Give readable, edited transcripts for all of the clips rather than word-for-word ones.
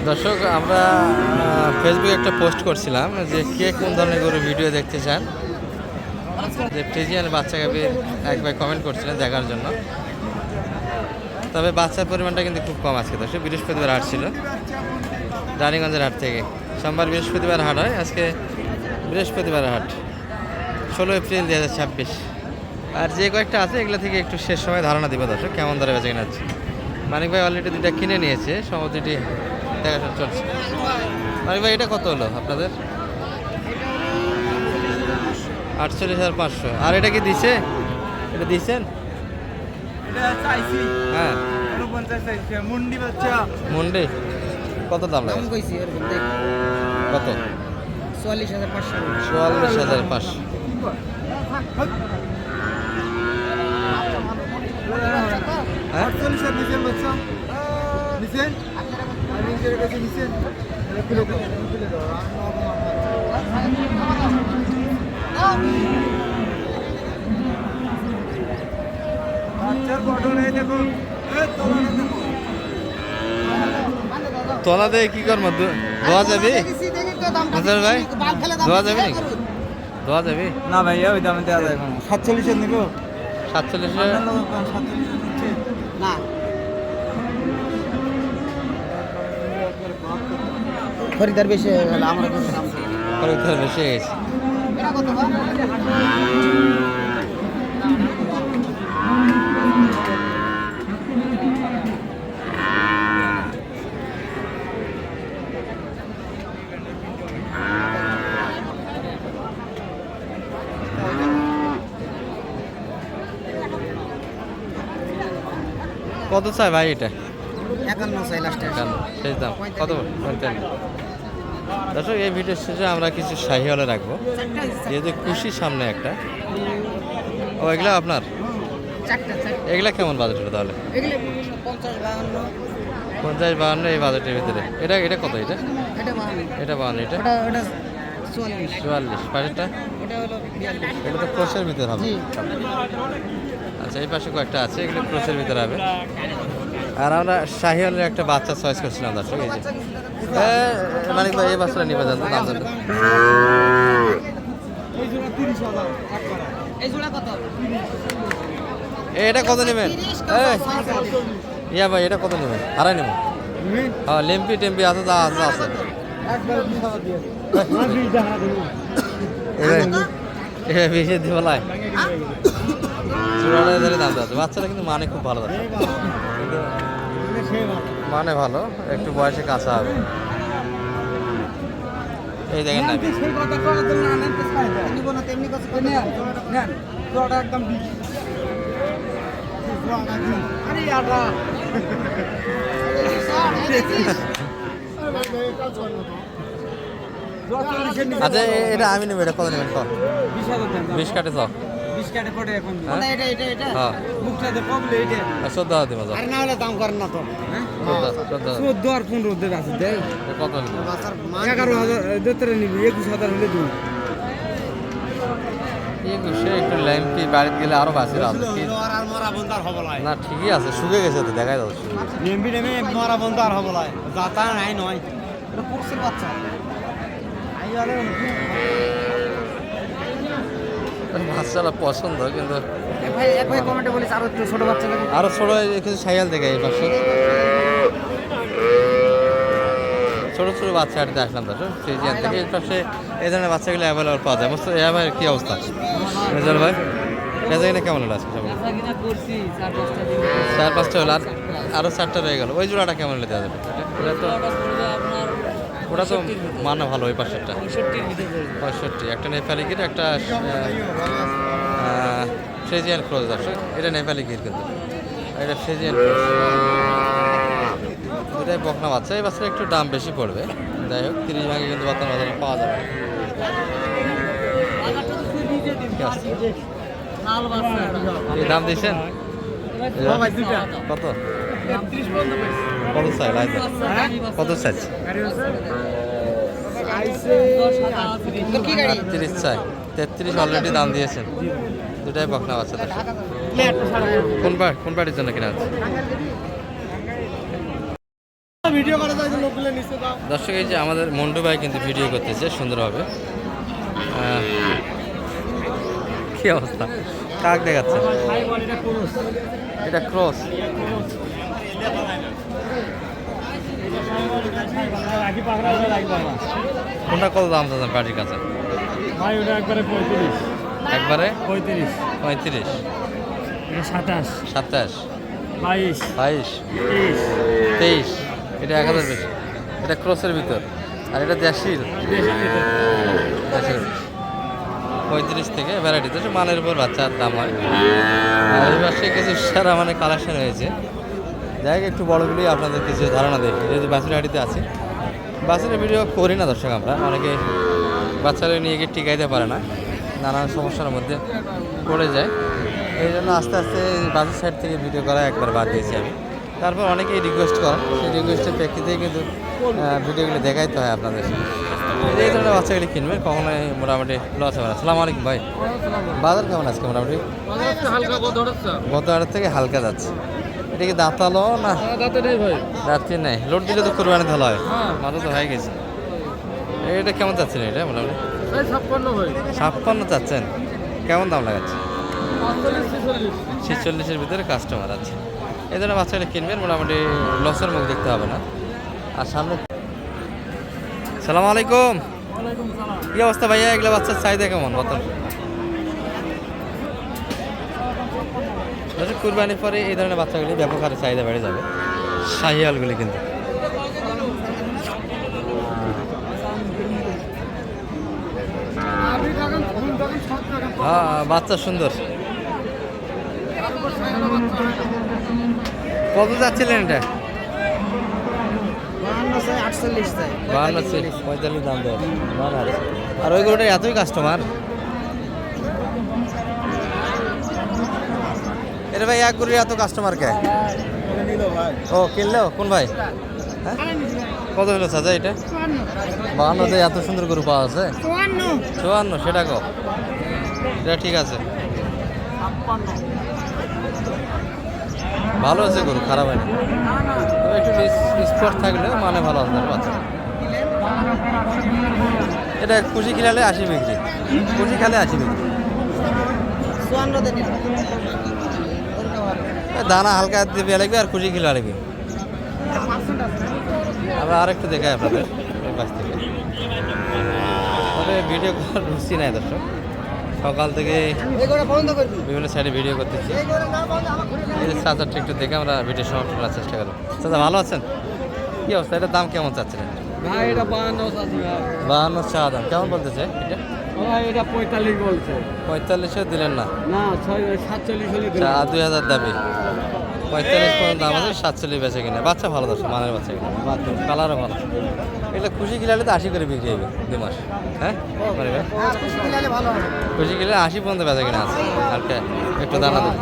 দর্শক, আমরা ফেসবুকে একটা পোস্ট করছিলাম যে কে কোন ধরনের গরু ভিডিও দেখতে চান, যে ফ্রিজিয়ান বাচ্চা গাভীর এক ভাই কমেন্ট করছিলেন দেখার জন্য। তবে বাচ্চার পরিমাণটা কিন্তু খুব কম আজকে। দর্শক, বৃহস্পতিবার হাট ছিল রানীগঞ্জের হাট থেকে। সোমবার বৃহস্পতিবার হাট হয়, আজকে বৃহস্পতিবার হাট 16 এপ্রিল 2026। আর যে কয়েকটা আছে এগুলো থেকে একটু শেষ সময় ধারণা দিব দর্শক কেমন দরে বেচে কিনা আছে। মানিক ভাই অলরেডি দুইটা কিনে নিয়েছে, সমুদ্রটি দেখাশোনা চলছে। মানিক ভাই, এটা কত হলো আপনাদের? 48,500। আর এটা কি দিছে? এটা দিচ্ছেন? হ্যাঁ, মুন্ডি কত দাম লাগে? কত? 44,500। 44,500। তোলা দিয়ে কি করবো? ধোয়া যাবি ভাই? ধোয়া যাবি নাকি? ধোয়া যাবি না ভাই, ওই দামে দেওয়া যায় এখন। 47 নিব। 47? না, খরিদার বেশি হয়ে গেল আমার খরিদার বেশি হয়ে গেছে। কত চাই ভাই এটা? 51 চাই লাস্টে। শেষ দাম কত? 45। দর্শক, এই ভিডিওর শেষে আমরা কিছু শাহি হলে রাখবো, যেহেতু খুশি সামনে একটা। ও, এগুলা আপনার? এগুলা কেমন বাজেট হলো তাহলে? 50-52 এই বাজেটের ভিতরে। এটা এটা কত? এটা এটা 52। এটা 44। পাশেরটা এটা তো ক্রসের ভিতরে হবে। আচ্ছা, এই পাশে কয়েকটা আছে, এগুলো ক্রসের ভিতরে হবে। আর আমরা শাহিওয়ালের একটা বাচ্চা চয়েস করছিলাম দর্শক। এই যে মানিক ভাই, এই বাচ্চাটা নিবে জানতো দাম জানতো? এটা কত নেবেন? ইয়া ভাই, এটা কত নেবেন? আড়াই নেব? হ্যাঁ, লেম্পি টেম্পি আছে, যা আছে আছে। বেশি দিবলাই চূড়াটা ধরে দাম যাচ্ছে। বাচ্চারা কিন্তু মানে খুব ভালো যাচ্ছে, মানে ভালো, একটু বয়সে কাঁচা হবে। এই দেখেন না, আচ্ছা এটা আমি নেবো। এটা কত নেবেন? 20 কাটে তো? 14 দিব। কত? 11,000 নিবি। 21,000 হলে দিন। 21 একটু ল্যাম্পি বাড়িতে গেলে আরো বাঁচে না। ঠিকই আছে, শুকে গেছে তো, দেখাই যাচ্ছে। লেম্বি নেমে মরা বন্ধ আর হবো যাতা নাই নয়। এটা পুরুষের বাচ্চা। বাচ্চারা পছন্দ, কিন্তু এক ভাই কমেন্টে বলিস আরো একটু ছোট বাচ্চা লাগে। আরো ছোট কিছু সাইকেল দেখে এই পাশে ছোট ছোট বাচ্চা হাঁটতে আসলাম তো ফ্রিজিয়ান থেকে। এই পাশে এই ধরনের বাচ্চাগুলো অ্যাভেলেবল পাওয়া যায়। বুঝতে ভাই কি অবস্থা? রেজাল ভাই, বেচা কিনা কেমন হলো আজকে? সব 4-5টা হলো, আর আরো 4টা রয়ে গেল। ওই জোড়াটা কেমন হলে দেওয়া যাবে? ওটা তো মানে ভালো। ওই পাশেরটা 65। একটা নেপালি গির, একটা ফ্রিজিয়ান ক্রস। দর্শক, এটা নেপালি গির, কিন্তু এটা ফ্রিজিয়ান ক্রস। দুটাই বকনা বাচ্চা। এই বাচ্চাটা একটু দাম বেশি পড়বে। যাই হোক, 30 ভাগে কিন্তু বর্তমান বাজারে পাওয়া যাবে। এই দাম দিয়েছেন কত? কত চাই? কত চাই? 30 চাই। 33 অলরেডি দাম দিয়েছেন। দুটাই বকনা বাচ্চা। কোন পার্টির জন্য কিনা আছে? ভিডিও করা যায় লোকগুলো নিচে দাও। দর্শক এই যে আমাদের মন্টু ভাই কিন্তু ভিডিও করতেছে সুন্দরভাবে। কি অবস্থা, কাক দেখাচ্ছে, এটা ক্রস। কোনটা কত দাম চাচ্ছেন পার্টির কাছে? ভাই ওটা একবারে 35। একবারে 35, 35, এটা 27, 27, 22, 22, 23, 23, এটা 1000 বেশি। এটা ক্রসের ভিতর, আর এটা দেশিল। দেশিল 35 থেকে ভ্যারাইটি, তো মানের উপর বাচ্চার দাম হয়। আর এই পাশে কিছু সারা মানে কালেকশন হয়েছে। যাই হোক, একটু বড়গুলি আপনাদের কিছু ধারণা দেখি। যেহেতু বাছুর হাটিতে আছে, বাছুরের ভিডিও করি না দর্শক আমরা, অনেকে বাচ্চারা নিয়ে গিয়ে টিকাইতে পারে না, নানান সমস্যার মধ্যে পড়ে যায়। এই জন্য আস্তে আস্তে বাছুর সাইড থেকে ভিডিও করা একবার বাদ দিয়েছি আমি। তারপর অনেকেই রিকোয়েস্ট করেন, সেই রিকোয়েস্টের প্রেক্ষিতেই কিন্তু ভিডিওগুলি দেখাইতে হয় আপনাদের। এই ধরনের বাচ্চাগুলি কিনবেন, কখনোই মোটামুটি লস হবে না। আসসালামু আলাইকুম ভাই, বাজার কেমন আজকে? মোটামুটি গত হাটের থেকে হালকা যাচ্ছে। এটা কি দাঁতালো না? রাত্রি নেই, লোড দিলে তো কোরবানি ভালো হয়, মাথা তো হয়ে গেছে। এটা কেমন চাচ্ছেন? এটা মোটামুটি 56 চাচ্ছেন, কেমন দাম লাগাচ্ছে? 46-এর ভিতরে কাস্টমার আছে। এই ধরনের বাচ্চাটা কিনবেন, মোটামুটি লসের মুখ দেখতে হবে না। আর সামনে সালাম আলাইকুম, কি অবস্থা ভাইয়া? এগুলো বাচ্চার চাহিদা কেমন বর্তমান? কুরবানির পরে এই ধরনের বাচ্চাগুলি ব্যাপক হারে চাহিদা বেড়ে যাবে, শাহিয়ালগুলি কিন্তু। হ্যাঁ, বাচ্চা সুন্দর। কত যাচ্ছিলেন এটা? 52, 45 দাম দেয়। আর ওই গরুটা এতই কাস্টমার। এর ভাই এক গরুর এত কাস্টমার কে? ও কিনলো কোন ভাই? হ্যাঁ, কত হলো চাচা এটা? 52 এত সুন্দর গরু পাওয়া আছে? 54, সেটা কো? এটা ঠিক আছে, ভালো আছে গরু, খারাপ হয়নি। তবে একটু স্পট থাকলে মানে ভালো আছে বাচ্চা। এটা খুশি খিলালে 80 বিক্রি, খুশি খেলে 80 বিক্রি। দানা হালকা দিয়ে লাগবে আর খুশি খিলা লাগবে। আমরা আরেকটু দেখাই আপনাদের এই পাশ থেকে। তবে ভিডিও করার রুচি নাই দর্শক, সকাল থেকে বিভিন্ন সাইডে ভিডিও করতেছি। এই যে চাচারটা একটু দেখে আমরা ভিডিও সমাপ্ত করার চেষ্টা করবো। চাচা ভালো আছেন? কি অবস্থা? এটার দাম কেমন চাচ্ছিলেন? ভাই এটা 52 চা দাম কেমন বলতেছে এটা? ভাই এটা 45 বলছে। 45 দিলেন না? না 47 হলে 2000 দাবি, 45 পর্যন্ত দাম আছে, 47 বেচে কিনা। বাচ্চা ভালো দর্শক, মানের বাচ্চা কিনা, কালারও ভালো। এটা খুশি কিলালে তো 80 করে বিক্রি হবে 2 মাস। হ্যাঁ, খুশি কিলালে 80 পর্যন্ত বেচা কিনা আছে। হালকা একটু দানা দেবে।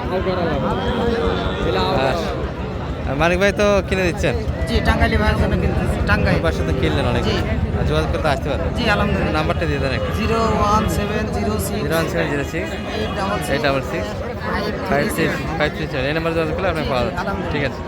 মানিক ভাই তো কিনে দিচ্ছেন? জি, টাঙ্গাইলি ভাইয়ের জন্য কিনতেছি। টাঙ্গাইল পাশে তো কিনলেন অনেক, যোগাযোগ করতে আসতে পারেন। জি আলহামদুলিল্লাহ। নাম্বারটা দিয়ে দেন একটু। 01706 01706 866 537। এই নাম্বারে যোগাযোগ করলে আপনি পাওয়া যাচ্ছে। ঠিক আছে।